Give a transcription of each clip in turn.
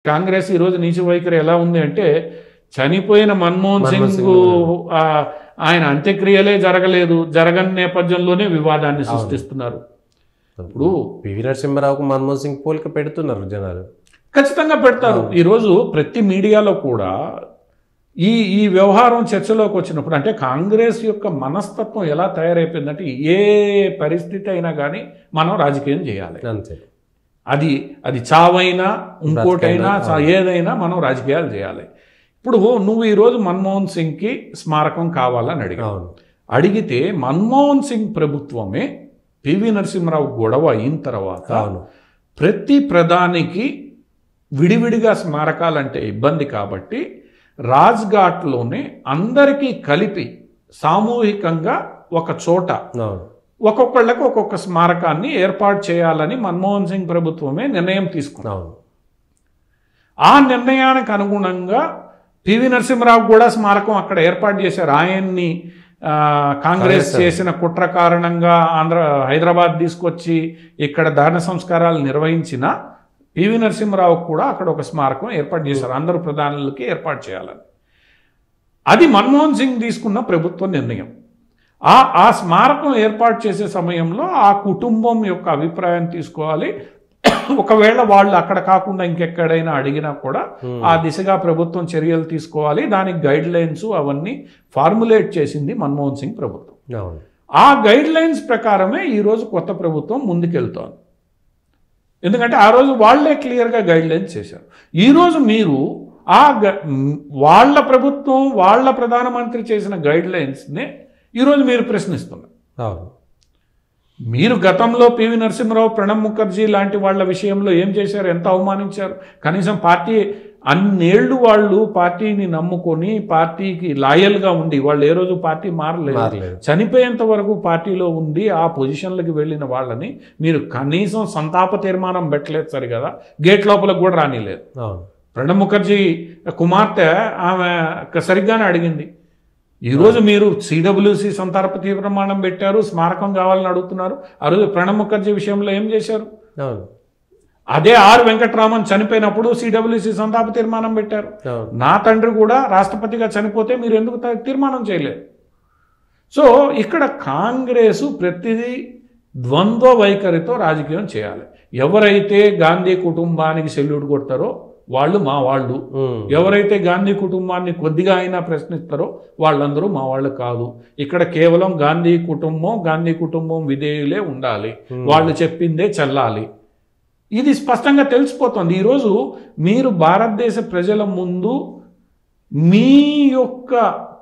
కాంగ్రెస్ ఈరోజు నీచ వైఖరి ఎలా ఉంది అంటే చనిపోయిన మన్మోహన్ సింగ్ ఆయన అంత్యక్రియలే జరగలేదు, జరగని నేపథ్యంలోనే వివాదాన్ని సృష్టిస్తున్నారు. ఇప్పుడు పివి నరసింహారావుకు మన్మోహన్ సింగ్ పోలిక పెడుతున్నారు జనాలు, ఖచ్చితంగా పెడతారు. ఈరోజు ప్రతి మీడియాలో కూడా ఈ వ్యవహారం చర్చలోకి వచ్చినప్పుడు అంటే కాంగ్రెస్ యొక్క మనస్తత్వం ఎలా తయారైపోయిందంటే ఏ పరిస్థితి అయినా కానీ మనం రాజకీయం చేయాలి, అంతే. అది చావైనా ఇంకోటైనా ఏదైనా మనం రాజకీయాలు చేయాలి. ఇప్పుడు నువ్వు ఈరోజు మన్మోహన్ సింగ్కి స్మారకం కావాలని అడిగితే మన్మోహన్ సింగ్ ప్రభుత్వమే పివి నరసింహారావు గొడవ అయిన తర్వాత ప్రతి ప్రధానికి విడివిడిగా స్మారకాలంటే ఇబ్బంది కాబట్టి రాజ్ఘాట్లోనే అందరికీ కలిపి సామూహికంగా ఒక చోట ఒక్కొక్కళ్ళకి ఒక్కొక్క స్మారకాన్ని ఏర్పాటు చేయాలని మన్మోహన్ సింగ్ ప్రభుత్వమే నిర్ణయం తీసుకున్నాం. ఆ నిర్ణయానికి అనుగుణంగా పివి నరసింహారావు కూడా స్మారకం అక్కడ ఏర్పాటు చేశారు. ఆయన్ని కాంగ్రెస్ చేసిన కుట్ర కారణంగా హైదరాబాద్ తీసుకొచ్చి ఇక్కడ దాన సంస్కారాలు నిర్వహించిన పివి నరసింహారావు కూడా అక్కడ ఒక స్మారకం ఏర్పాటు చేశారు, అందరు ప్రధానులకి ఏర్పాటు చేయాలని. అది మన్మోహన్ సింగ్ తీసుకున్న ప్రభుత్వ నిర్ణయం. ఆ స్మారకం ఏర్పాటు చేసే సమయంలో ఆ కుటుంబం యొక్క అభిప్రాయం తీసుకోవాలి. ఒకవేళ వాళ్ళు అక్కడ కాకుండా ఇంకెక్కడైనా అడిగినా కూడా ఆ దిశగా ప్రభుత్వం చర్యలు తీసుకోవాలి. దానికి గైడ్ లైన్స్ అవన్నీ ఫార్ములేట్ చేసింది మన్మోహన్ సింగ్ ప్రభుత్వం. ఆ గైడ్ లైన్స్ ప్రకారమే ఈరోజు కొత్త ప్రభుత్వం ముందుకెళ్తోంది. ఎందుకంటే ఆ రోజు వాళ్లే క్లియర్గా గైడ్ లైన్స్ చేశారు. ఈరోజు మీరు వాళ్ళ ప్రభుత్వం వాళ్ళ ప్రధానమంత్రి చేసిన గైడ్ లైన్స్నే ఈరోజు మీరు ప్రశ్నిస్తున్నారు. మీరు గతంలో పివి నరసింహారావు, ప్రణబ్ ముఖర్జీ లాంటి వాళ్ళ విషయంలో ఏం చేశారు, ఎంత అవమానించారు. కనీసం పార్టీ అన్నేళ్లు వాళ్ళు పార్టీని నమ్ముకొని పార్టీకి లాయల్గా ఉండి వాళ్ళు ఏ రోజు పార్టీ మారలేదు, చనిపోయేంత వరకు పార్టీలో ఉండి ఆ పొజిషన్లకి వెళ్ళిన వాళ్ళని మీరు కనీసం సంతాప తీర్మానం పెట్టలేదు సరి కదా, గేట్ లోపలికి కూడా రానిలేదు. ప్రణబ్ ముఖర్జీ కుమార్తె ఆమె సరిగ్గానే అడిగింది. ఈరోజు మీరు సిడబ్ల్యూసి సంతాప తీర్మానం పెట్టారు, స్మారకం కావాలని అడుగుతున్నారు. ఆ రోజు ప్రణబ్ ముఖర్జీ విషయంలో ఏం చేశారు? అదే ఆర్ వెంకట్రామన్ చనిపోయినప్పుడు సిడబ్ల్యూసి సంతాప తీర్మానం పెట్టారు. నా తండ్రి కూడా రాష్ట్రపతిగా చనిపోతే మీరు ఎందుకు తీర్మానం చేయలేదు? సో ఇక్కడ కాంగ్రెసు ప్రతిదీ ద్వంద్వ వైఖరితో రాజకీయం చేయాలి. ఎవరైతే గాంధీ కుటుంబానికి సెల్యూట్ కొడతారో వాళ్ళు మా వాళ్ళు, ఎవరైతే గాంధీ కుటుంబాన్ని కొద్దిగా అయినా ప్రశ్నిస్తారో వాళ్ళందరూ మా వాళ్ళు కాదు. ఇక్కడ కేవలం గాంధీ కుటుంబం విధేయులే ఉండాలి, వాళ్ళు చెప్పిందే చెల్లాలి. ఇది స్పష్టంగా తెలిసిపోతుంది. ఈరోజు మీరు భారతదేశ ప్రజల ముందు మీ యొక్క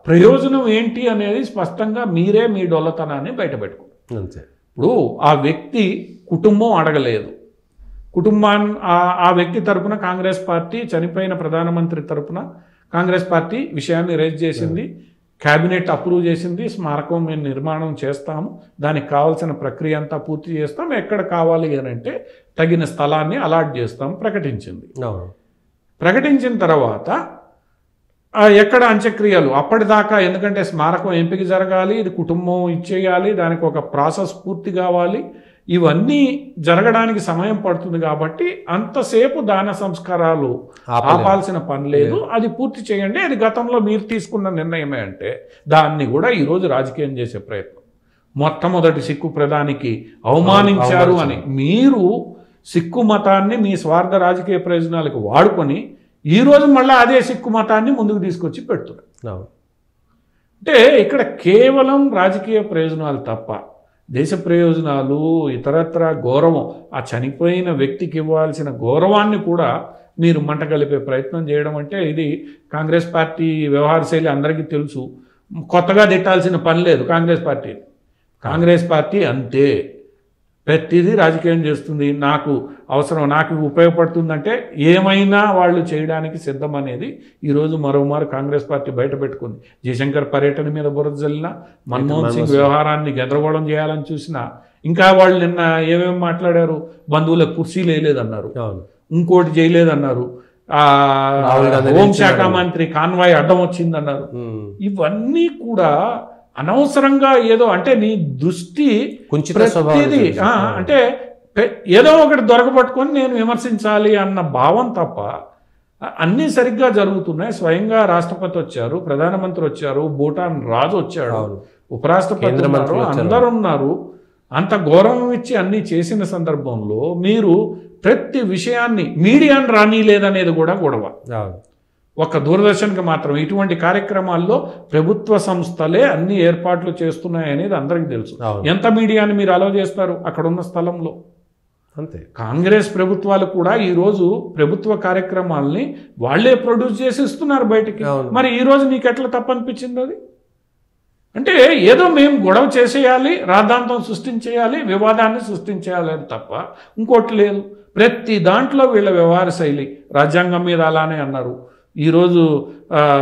ప్రయోజనం ఏంటి అనేది స్పష్టంగా మీరే మీ డొల్లతనాన్ని బయటపెట్టుకోండి. ఇప్పుడు ఆ వ్యక్తి కుటుంబం అడగలేదు, ఆ వ్యక్తి తరపున కాంగ్రెస్ పార్టీ చనిపోయిన ప్రధానమంత్రి తరపున కాంగ్రెస్ పార్టీ విషయాన్ని రైజ్ చేసింది, క్యాబినెట్ అప్రూవ్ చేసింది, స్మారకం మేము నిర్మాణం చేస్తాము, దానికి కావాల్సిన ప్రక్రియ అంతా పూర్తి చేస్తాం, ఎక్కడ కావాలి అని అంటే తగిన స్థలాన్ని అలాట్ చేస్తాం ప్రకటించింది. ప్రకటించిన తర్వాత ఎక్కడ అంత్యక్రియలు అప్పటిదాకా, ఎందుకంటే స్మారకం ఎంపిక జరగాలి, ఇది కుటుంబం ఇచ్చేయాలి, దానికి ఒక ప్రాసెస్ పూర్తి కావాలి, ఇవన్నీ జరగడానికి సమయం పడుతుంది. కాబట్టి అంతసేపు దాన సంస్కారాలు ఆపాల్సిన పని లేదు, అది పూర్తి చేయండి. అది గతంలో మీరు తీసుకున్న నిర్ణయమే అంటే దాన్ని కూడా ఈరోజు రాజకీయం చేసే ప్రయత్నం. మొట్టమొదటి సిక్కు ప్రధానికి అవమానించారు అని మీరు సిక్కు మతాన్ని మీ స్వార్థ రాజకీయ ప్రయోజనాలకు వాడుకొని ఈరోజు మళ్ళీ అదే సిక్కు మతాన్ని ముందుకు తీసుకొచ్చి పెడుతున్నారు. అంటే ఇక్కడ కేవలం రాజకీయ ప్రయోజనాలు తప్ప దేశ ప్రయోజనాలు, ఇతరత్ర గౌరవం, ఆ చనిపోయిన వ్యక్తికి ఇవ్వాల్సిన గౌరవాన్ని కూడా మీరు మంట కలిపే ప్రయత్నం చేయడం అంటే ఇది కాంగ్రెస్ పార్టీ వ్యవహార శైలి అందరికీ తెలుసు. కొత్తగా తిట్టాల్సిన పని లేదు కాంగ్రెస్ పార్టీ అంతే, ప్రతిదీ రాజకీయం చేస్తుంది. నాకు అవసరం, నాకు ఉపయోగపడుతుందంటే ఏమైనా వాళ్ళు చేయడానికి సిద్ధం అనేది ఈరోజు మరోమారు కాంగ్రెస్ పార్టీ బయట పెట్టుకుంది. జయశంకర్ పర్యటన మీద బురద జల్లినా, మన్మోహన్ సింగ్ వ్యవహారాన్ని గందరగోళం చేయాలని చూసినా, ఇంకా వాళ్ళు నిన్న ఏమేమి మాట్లాడారు, బంధువులకు కుర్చీలు వేయలేదన్నారు, ఇంకోటి చేయలేదన్నారు, హోంశాఖ మంత్రి కాన్వాయ్ అడ్డం వచ్చిందన్నారు. ఇవన్నీ కూడా అనవసరంగా ఏదో అంటే నీ దృష్టి ప్రతిదీ అంటే ఏదో ఒకటి దొరకబట్టుకొని నేను విమర్శించాలి అన్న భావం తప్ప అన్నీ సరిగ్గా జరుగుతున్నాయి. స్వయంగా రాష్ట్రపతి వచ్చారు, ప్రధానమంత్రి వచ్చారు, భూటాన్ రాజు వచ్చాడు, ఉపరాష్ట్రపతి ఉన్నారు, అందరు ఉన్నారు. అంత గౌరవం ఇచ్చి అన్నీ చేసిన సందర్భంలో మీరు ప్రతి విషయాన్ని మీడియాను రానిలేదనేది కూడా గొడవ. ఒక దూరదర్శన్కి మాత్రం ఇటువంటి కార్యక్రమాల్లో ప్రభుత్వ సంస్థలే అన్ని ఏర్పాట్లు చేస్తున్నాయి అనేది అందరికీ తెలుసు. ఎంత మీడియాని మీరు అలౌ చేస్తారు అక్కడ ఉన్న స్థలంలో? అంతే. కాంగ్రెస్ ప్రభుత్వాలు కూడా ఈరోజు ప్రభుత్వ కార్యక్రమాలని వాళ్లే ప్రొడ్యూస్ చేసి ఇస్తున్నారు బయటికి. మరి ఈ రోజు నీకు ఎట్లా తప్పనిపించింది అది? అంటే ఏదో మేము గొడవ చేసేయాలి, రాద్ధాంతం సృష్టించేయాలి, వివాదాన్ని సృష్టించేయాలి అని తప్ప ఇంకోటి లేదు. ప్రతి దాంట్లో వీళ్ళ వ్యవహార శైలి రాజ్యాంగం మీద అలానే అన్నారు, ఈరోజు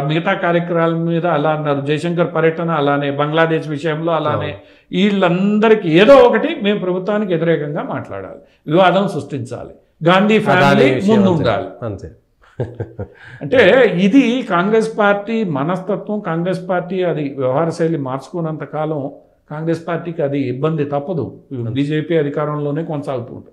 మిగతా కార్యక్రమాల మీద అలా అన్నారు, జయశంకర్ పర్యటన అలానే, బంగ్లాదేశ్ విషయంలో అలానే. వీళ్ళందరికీ ఏదో ఒకటి మేము ప్రభుత్వానికి వ్యతిరేకంగా మాట్లాడాలి, వివాదం సృష్టించాలి, గాంధీ ఫ్యామిలీ ముందు ఉండాలి అంతే. అంటే ఇది కాంగ్రెస్ పార్టీ మనస్తత్వం. కాంగ్రెస్ పార్టీ అది వ్యవహార శైలి మార్చుకున్నంత కాలం కాంగ్రెస్ పార్టీకి అది ఇబ్బంది తప్పదు. బీజేపీ అధికారంలోనే కొనసాగుతూ ఉంటుంది.